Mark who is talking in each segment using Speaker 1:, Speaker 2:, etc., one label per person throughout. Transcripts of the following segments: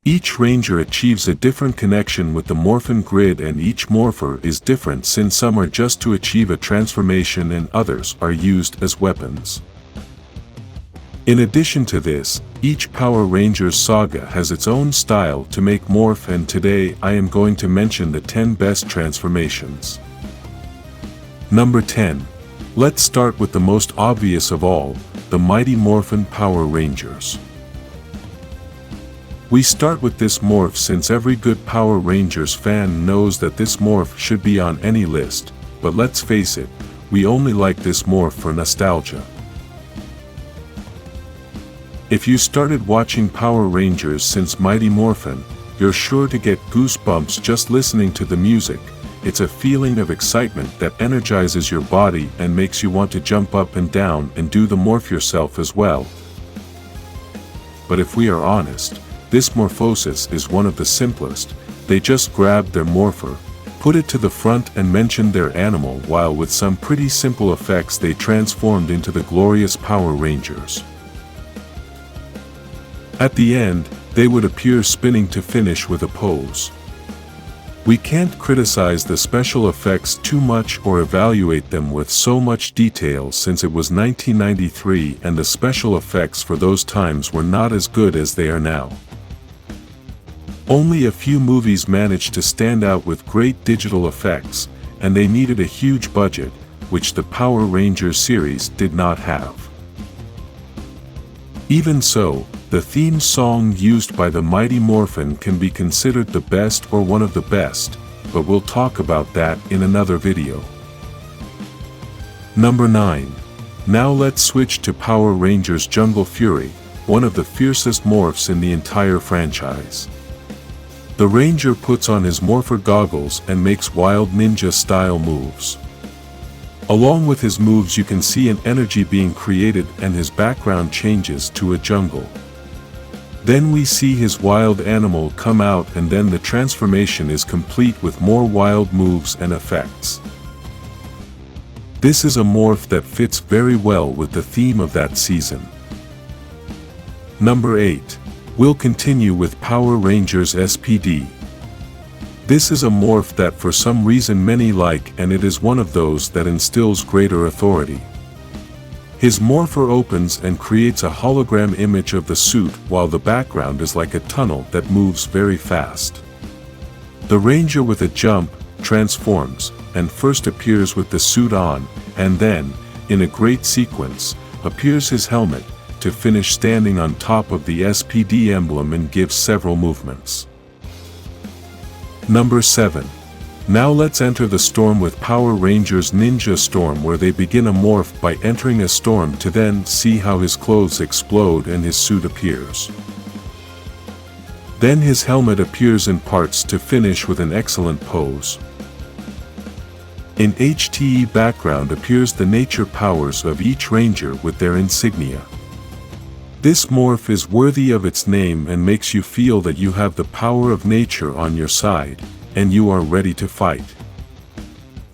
Speaker 1: Each ranger achieves a different connection with the Morphin grid, and each morpher is different since some are just to achieve a transformation and others are used as weapons. In addition to this, each Power Rangers saga has its own style to make morph, and today I am going to mention the 10 best transformations. Number 10. Let's start with the most obvious of all, the Mighty Morphin Power Rangers. We start with this morph since every good Power Rangers fan knows that this morph should be on any list, but let's face it, we only like this morph for nostalgia. If you started watching Power Rangers since Mighty Morphin, you're sure to get goosebumps just listening to the music. It's a feeling of excitement that energizes your body and makes you want to jump up and down and do the morph yourself as well. But if we are honest, this morphosis is one of the simplest. They just grabbed their morpher, put it to the front and mentioned their animal, while with some pretty simple effects they transformed into the glorious Power Rangers. At the end, they would appear spinning to finish with a pose. We can't criticize the special effects too much or evaluate them with so much detail since it was 1993 and the special effects for those times were not as good as they are now. Only a few movies managed to stand out with great digital effects, and they needed a huge budget, which the Power Rangers series did not have. Even so, the theme song used by the Mighty Morphin can be considered the best or one of the best, but we'll talk about that in another video. Number 9. Now let's switch to Power Rangers Jungle Fury, one of the fiercest morphs in the entire franchise. The Ranger puts on his morpher goggles and makes wild ninja-style moves. Along with his moves you can see an energy being created and his background changes to a jungle. Then we see his wild animal come out, and then the transformation is complete with more wild moves and effects. This is a morph that fits very well with the theme of that season. Number 8. We'll continue with Power Rangers SPD. This is a morph that for some reason many like, and it is one of those that instills greater authority. His morpher opens and creates a hologram image of the suit, while the background is like a tunnel that moves very fast. The Ranger with a jump transforms, and first appears with the suit on, and then, in a great sequence, appears his helmet, to finish standing on top of the SPD emblem and gives several movements. Number 7. Now let's enter the storm with Power Rangers Ninja Storm, where they begin a morph by entering a storm to then see how his clothes explode and his suit appears. Then his helmet appears in parts to finish with an excellent pose. In HTE background appears the nature powers of each Ranger with their insignia. This morph is worthy of its name and makes you feel that you have the power of nature on your side, and you are ready to fight.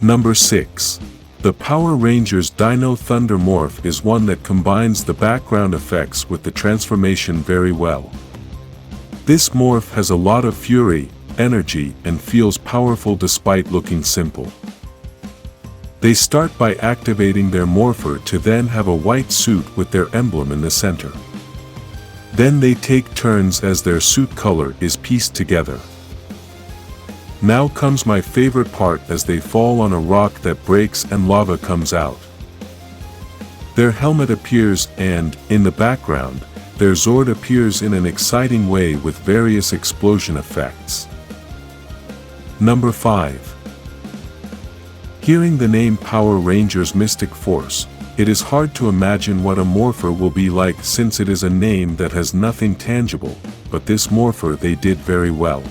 Speaker 1: Number 6. The Power Rangers Dino Thunder morph is one that combines the background effects with the transformation very well. This morph has a lot of fury, energy, and feels powerful despite looking simple. They start by activating their morpher to then have a white suit with their emblem in the center. Then they take turns as their suit color is pieced together. Now comes my favorite part as they fall on a rock that breaks and lava comes out. Their helmet appears and, in the background, their Zord appears in an exciting way with various explosion effects. Number 5. Hearing the name Power Rangers Mystic Force, it is hard to imagine what a morpher will be like since it is a name that has nothing tangible, but this morpher they did very well.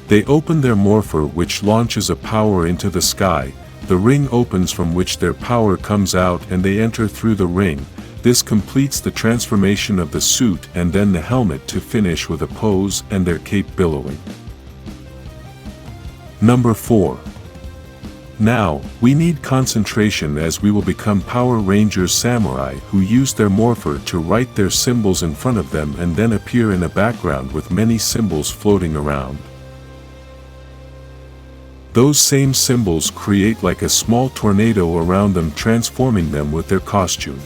Speaker 1: They open their morpher, which launches a power into the sky. The ring opens from which their power comes out and they enter through the ring. This completes the transformation of the suit and then the helmet to finish with a pose and their cape billowing. Number 4. Now, we need concentration as we will become Power Rangers samurai who use their morpher to write their symbols in front of them and then appear in a background with many symbols floating around. Those same symbols create like a small tornado around them, transforming them with their costume.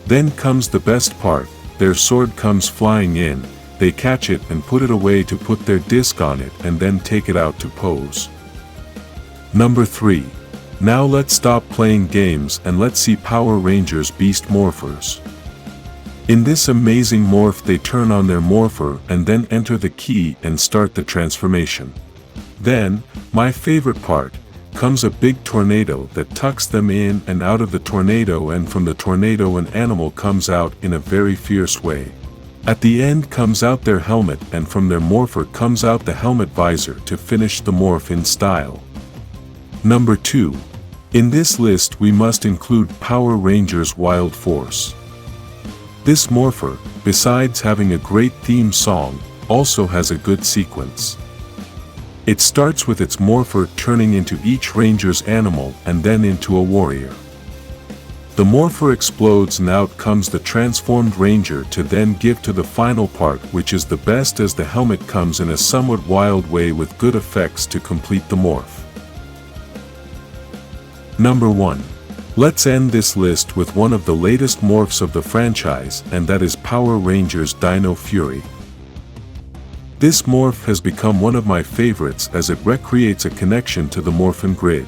Speaker 1: Then comes the best part, their sword comes flying in, they catch it and put it away to put their disc on it and then take it out to pose. Number 3. Now let's stop playing games and let's see Power Rangers Beast Morphers. In this amazing morph they turn on their morpher and then enter the key and start the transformation. Then, my favorite part, comes a big tornado that tucks them in and out of the tornado, and from the tornado an animal comes out in a very fierce way. At the end comes out their helmet, and from their morpher comes out the helmet visor to finish the morph in style. Number 2. In this list we must include Power Rangers Wild Force. This morpher, besides having a great theme song, also has a good sequence. It starts with its morpher turning into each ranger's animal and then into a warrior. The morpher explodes and out comes the transformed ranger to then give to the final part, which is the best, as the helmet comes in a somewhat wild way with good effects to complete the morph. Number 1. Let's end this list with one of the latest morphs of the franchise, and that is Power Rangers Dino Fury. This morph has become one of my favorites as it recreates a connection to the Morphin grid.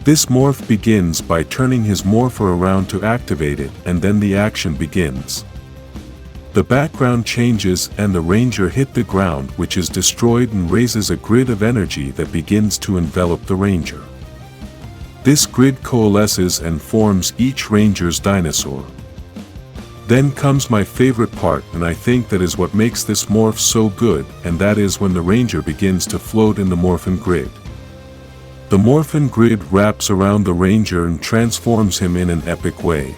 Speaker 1: This morph begins by turning his morpher around to activate it, and then the action begins. The background changes and the ranger hit the ground, which is destroyed and raises a grid of energy that begins to envelop the ranger. This grid coalesces and forms each ranger's dinosaur. Then comes my favorite part, and I think that is what makes this morph so good, and that is when the ranger begins to float in the Morphin grid. The Morphin grid wraps around the ranger and transforms him in an epic way.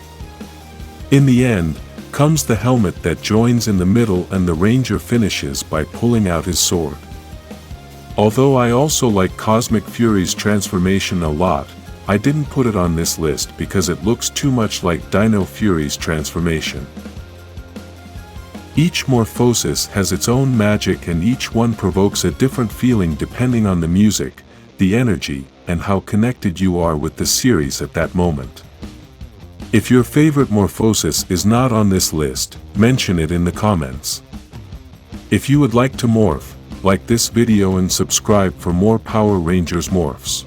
Speaker 1: In the end, comes the helmet that joins in the middle, and the ranger finishes by pulling out his sword. Although I also like Cosmic Fury's transformation a lot, I didn't put it on this list because it looks too much like Dino Fury's transformation. Each morphosis has its own magic, and each one provokes a different feeling depending on the music, the energy, and how connected you are with the series at that moment. If your favorite morphosis is not on this list, mention it in the comments. If you would like to morph, like this video and subscribe for more Power Rangers morphs.